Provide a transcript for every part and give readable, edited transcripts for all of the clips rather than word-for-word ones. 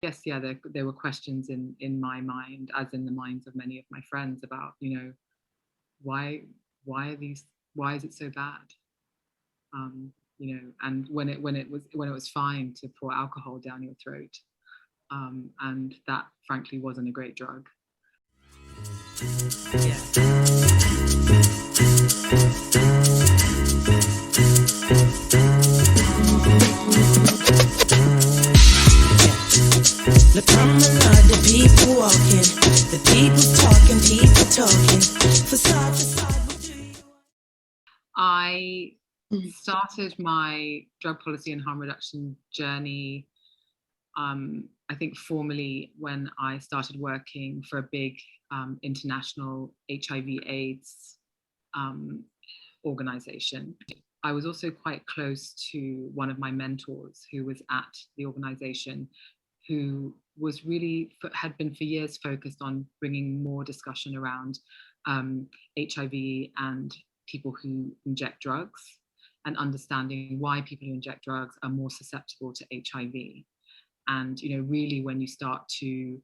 guess, yeah, there were questions in my mind, as in the minds of many of my friends, about, why why is it so bad? And when it was fine to pour alcohol down your throat, and that frankly wasn't a great drug. Yeah. The promenade, the people walking, the people talking, facade, what do you want? I started my drug policy and harm reduction journey, I think formally, when I started working for a big international HIV/AIDS organization. I was also quite close to one of my mentors who was at the organization, who was really, had been for years focused on bringing more discussion around HIV and people who inject drugs, and understanding why people who inject drugs are more susceptible to HIV. And really, when you start to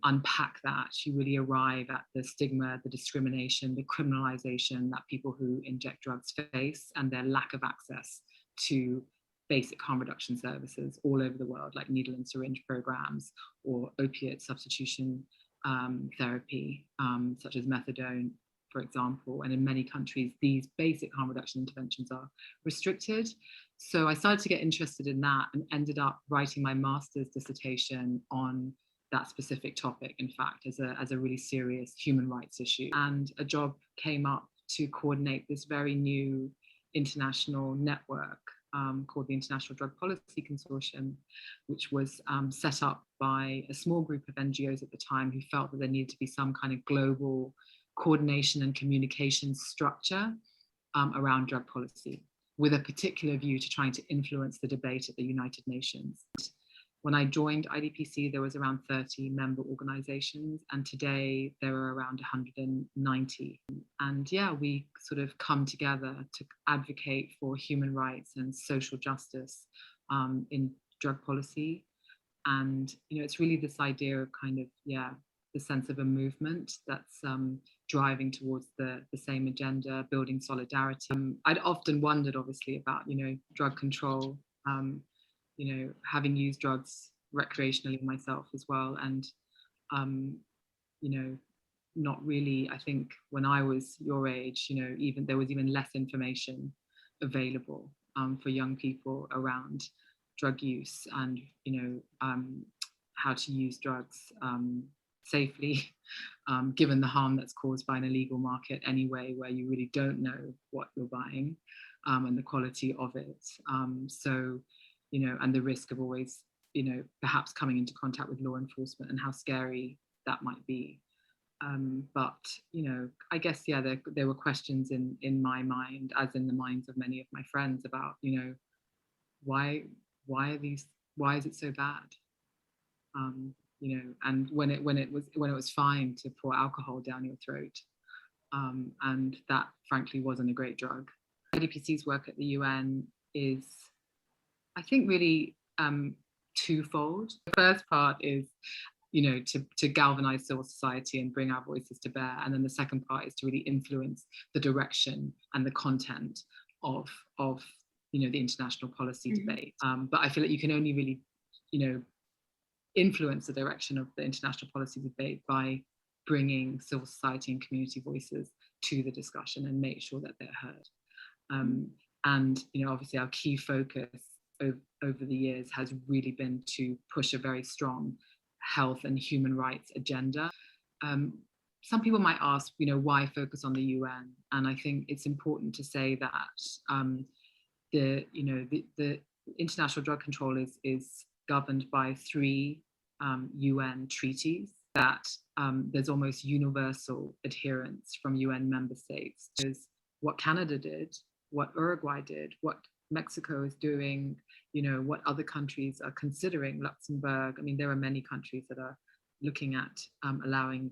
unpack that, you really arrive at the stigma, the discrimination, the criminalization that people who inject drugs face, and their lack of access to basic harm reduction services all over the world, like needle and syringe programs or opiate substitution therapy, such as methadone, for example. And in many countries, these basic harm reduction interventions are restricted. So I started to get interested in that, and ended up writing my master's dissertation on that specific topic, in fact, as a really serious human rights issue. And a job came up to coordinate this very new international network called the International Drug Policy Consortium, which was set up by a small group of NGOs at the time, who felt that there needed to be some kind of global coordination and communication structure around drug policy, with a particular view to trying to influence the debate at the United Nations. When I joined IDPC, there was around 30 member organizations, and today there are around 190. And yeah, we sort of come together to advocate for human rights and social justice in drug policy. And it's really this idea of kind of, the sense of a movement that's driving towards the same agenda, building solidarity. I'd often wondered, obviously, about drug control, having used drugs recreationally myself as well, and not really, I think when I was your age, even there was even less information available for young people around drug use, and how to use drugs safely, given the harm that's caused by an illegal market anyway, where you really don't know what you're buying and the quality of it. And the risk of always, perhaps coming into contact with law enforcement, and how scary that might be. But I guess, there were questions in my mind, as in the minds of many of my friends, about, why is it so bad? And when it was fine to pour alcohol down your throat, and that frankly wasn't a great drug. IDPC's work at the UN is, I think, really twofold. The first part is, to galvanize civil society and bring our voices to bear. And then the second part is to really influence the direction and the content of the international policy debate. But I feel like you can only really, influence the direction of the international policy debate by bringing civil society and community voices to the discussion, and make sure that they're heard. And obviously our key focus over the years has really been to push a very strong health and human rights agenda. Some people might ask, why focus on the UN? And I think it's important to say that the international drug control is governed by 3 UN treaties, that there's almost universal adherence from UN member states. There's what Canada did, what Uruguay did, what Mexico is doing, what other countries are considering, Luxembourg. I mean, there are many countries that are looking at allowing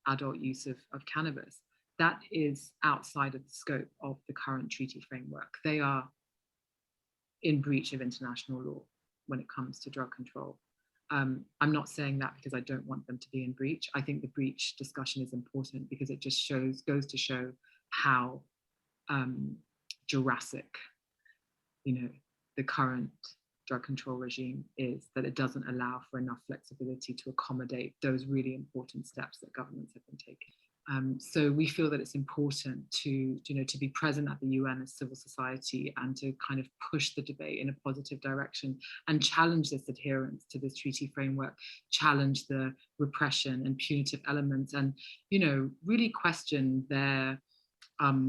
adult use of cannabis. That is outside of the scope of the current treaty framework. They are in breach of international law when it comes to drug control. I'm not saying that because I don't want them to be in breach. I think the breach discussion is important because it just goes to show how Jurassic, the current drug control regime is, that it doesn't allow for enough flexibility to accommodate those really important steps that governments have been taking. So we feel that it's important to be present at the UN as civil society and to kind of push the debate in a positive direction and challenge this adherence to this treaty framework, challenge the repression and punitive elements, and really question their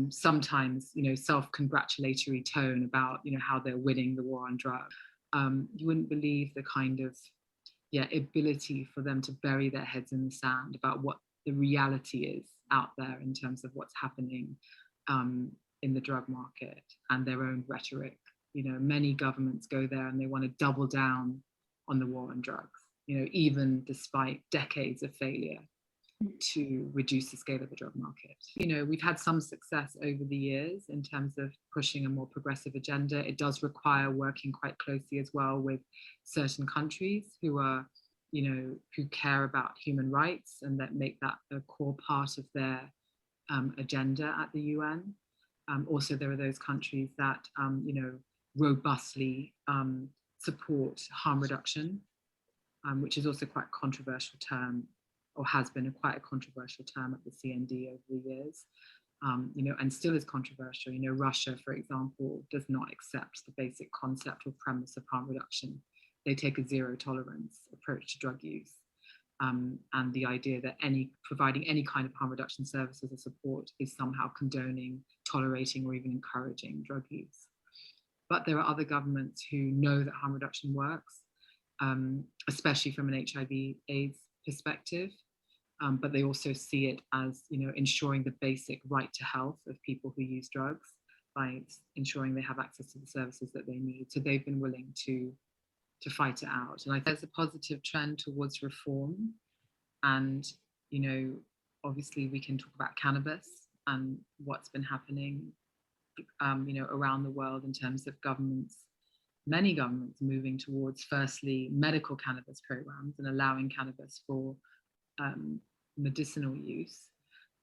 sometimes self-congratulatory tone about how they're winning the war on drugs. You wouldn't believe the kind of ability for them to bury their heads in the sand about what the reality is out there in terms of what's happening in the drug market and their own rhetoric. Many governments go there and they want to double down on the war on drugs, even despite decades of failure to reduce the scale of the drug market. We've had some success over the years in terms of pushing a more progressive agenda. It does require working quite closely as well with certain countries who are, who care about human rights and that make that a core part of their agenda at the UN. Also, there are those countries that, robustly support harm reduction, which is also quite a controversial term, or has been quite a controversial term at the CND over the years, and still is controversial. Russia, for example, does not accept the basic concept or premise of harm reduction. They take a zero tolerance approach to drug use. And the idea that providing any kind of harm reduction services or support is somehow condoning, tolerating, or even encouraging drug use. But there are other governments who know that harm reduction works, especially from an HIV/AIDS perspective. But they also see it as, ensuring the basic right to health of people who use drugs by ensuring they have access to the services that they need. So they've been willing to fight it out. And I think there's a positive trend towards reform. And, obviously we can talk about cannabis and what's been happening, around the world in terms of many governments moving towards, firstly, medical cannabis programs and allowing cannabis for medicinal use,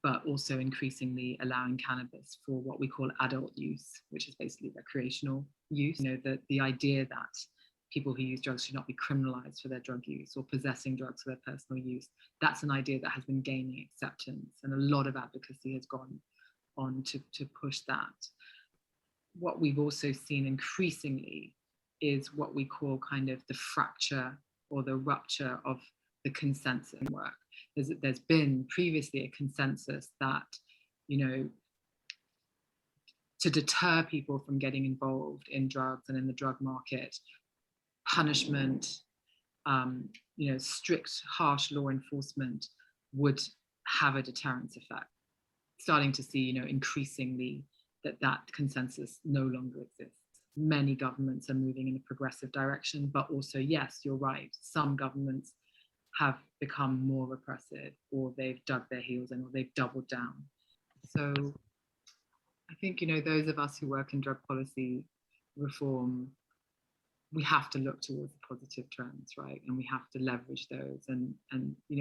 but also increasingly allowing cannabis for what we call adult use, which is basically recreational use. The idea that people who use drugs should not be criminalized for their drug use or possessing drugs for their personal use, that's an idea that has been gaining acceptance, and a lot of advocacy has gone on to push that. What we've also seen increasingly is what we call kind of the fracture or the rupture of the consensus work. There's been previously a consensus that, to deter people from getting involved in drugs and in the drug market, punishment, strict, harsh law enforcement would have a deterrence effect. Starting to see, increasingly that consensus no longer exists. Many governments are moving in a progressive direction, but also, yes, you're right, some governments have become more repressive, or they've dug their heels in, or they've doubled down. So I think, those of us who work in drug policy reform, we have to look towards the positive trends, right? And we have to leverage those. And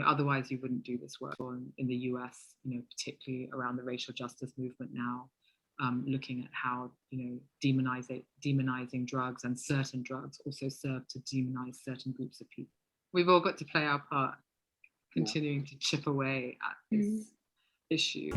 otherwise you wouldn't do this work. In the US, particularly around the racial justice movement now, looking at how, demonizing drugs and certain drugs also serve to demonize certain groups of people. We've all got to play our part, continuing to chip away at this issue.